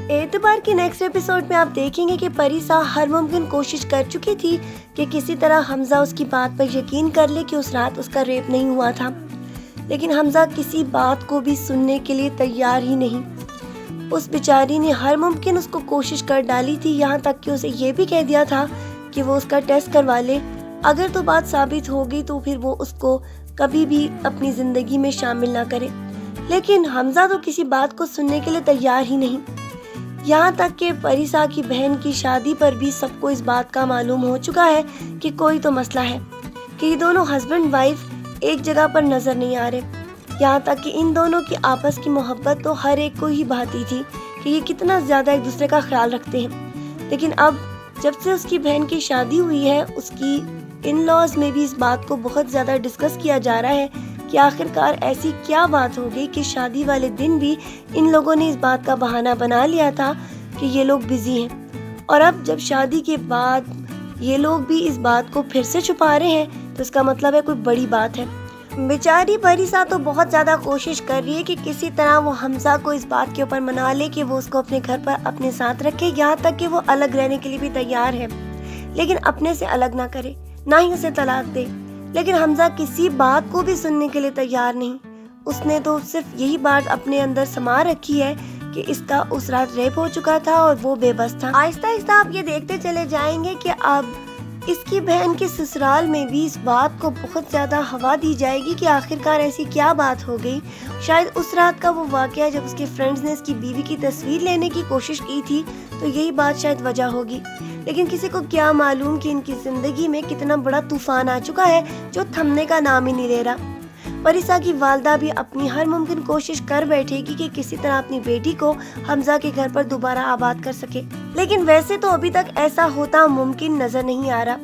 اعتبار کے next episode میں آپ دیکھیں گے کہ پریسا ہر ممکن کوشش کر چکی تھی کہ کسی طرح حمزہ اس کی بات پر یقین کر لے کہ اس رات اس کا ریپ نہیں ہوا تھا، لیکن حمزہ کسی بات کو بھی سننے کے لیے تیار ہی نہیں۔ اس بیچاری نے ہر ممکن اس کو کوشش کر ڈالی تھی، یہاں تک کہ اسے یہ بھی کہہ دیا تھا کہ وہ اس کا ٹیسٹ کروا لے، اگر تو بات ثابت ہو گئی تو پھر وہ اس کو کبھی بھی اپنی زندگی میں شامل نہ کرے، لیکن حمزہ تو کسی بات کو سننے کے لیے تیار ہی نہیں۔ یہاں تک کہ پریسا کی بہن کی شادی پر بھی سب کو اس بات کا معلوم ہو چکا ہے کہ کوئی تو مسئلہ ہے، کہ یہ دونوں ہسبینڈ وائف ایک جگہ پر نظر نہیں آ رہے۔ یہاں تک کہ ان دونوں کی آپس کی محبت تو ہر ایک کو ہی بھاتی تھی کہ یہ کتنا زیادہ ایک دوسرے کا خیال رکھتے ہیں، لیکن اب جب سے اس کی بہن کی شادی ہوئی ہے، اس کی ان لاز میں بھی اس بات کو بہت زیادہ ڈسکس کیا جا رہا ہے کہ آخرکار ایسی کیا بات ہو گئی کہ شادی والے دن بھی ان لوگوں نے اس بات کا بہانہ بنا لیا تھا کہ یہ لوگ بزی ہیں، اور اب جب شادی کے بعد یہ لوگ بھی اس بات کو پھر سے چھپا رہے ہیں تو اس کا مطلب ہے کوئی بڑی بات ہے۔ بیچاری پریسا تو بہت زیادہ کوشش کر رہی ہے کہ کسی طرح وہ حمزہ کو اس بات کے اوپر منا لے کہ وہ اس کو اپنے گھر پر اپنے ساتھ رکھے، یہاں تک کہ وہ الگ رہنے کے لیے بھی تیار ہے، لیکن اپنے سے الگ نہ کرے، نہ ہی اسے طلاق دے۔ لیکن حمزہ کسی بات کو بھی سننے کے لیے تیار نہیں، اس نے تو صرف یہی بات اپنے اندر سما رکھی ہے کہ اس کا اس رات ریپ ہو چکا تھا اور وہ بے بس تھا۔ آہستہ آہستہ آپ یہ دیکھتے چلے جائیں گے کہ اب اس کی بہن کے سسرال میں بھی اس بات کو بہت زیادہ ہوا دی جائے گی کہ آخرکار ایسی کیا بات ہو گئی۔ شاید اس رات کا وہ واقعہ جب اس کے فرینڈز نے اس کی بیوی کی تصویر لینے کی کوشش کی تھی تو یہی بات شاید وجہ ہوگی، لیکن کسی کو کیا معلوم کہ ان کی زندگی میں کتنا بڑا طوفان آ چکا ہے جو تھمنے کا نام ہی نہیں لے رہا۔ پریسا کی والدہ بھی اپنی ہر ممکن کوشش کر بیٹھے گی کہ کسی طرح اپنی بیٹی کو حمزہ کے گھر پر دوبارہ آباد کر سکے، لیکن ویسے تو ابھی تک ایسا ہوتا ممکن نظر نہیں آ رہا۔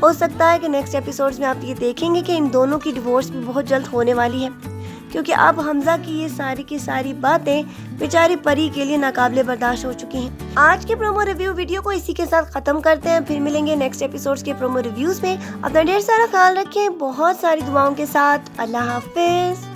ہو سکتا ہے کہ نیکسٹ ایپیسوڈز میں آپ یہ دیکھیں گے کہ ان دونوں کی ڈیورس بھی بہت جلد ہونے والی ہے، کیونکہ اب حمزہ کی یہ ساری کی ساری باتیں بیچاری پری کے لیے ناقابل برداشت ہو چکی ہیں۔ آج کے پرومو ریویو ویڈیو کو اسی کے ساتھ ختم کرتے ہیں، پھر ملیں گے نیکسٹ ایپیسوڈز کے پرومو ریویوز میں۔ اپنا ڈھیر سارا خیال رکھیں، بہت ساری دعاؤں کے ساتھ۔ اللہ حافظ۔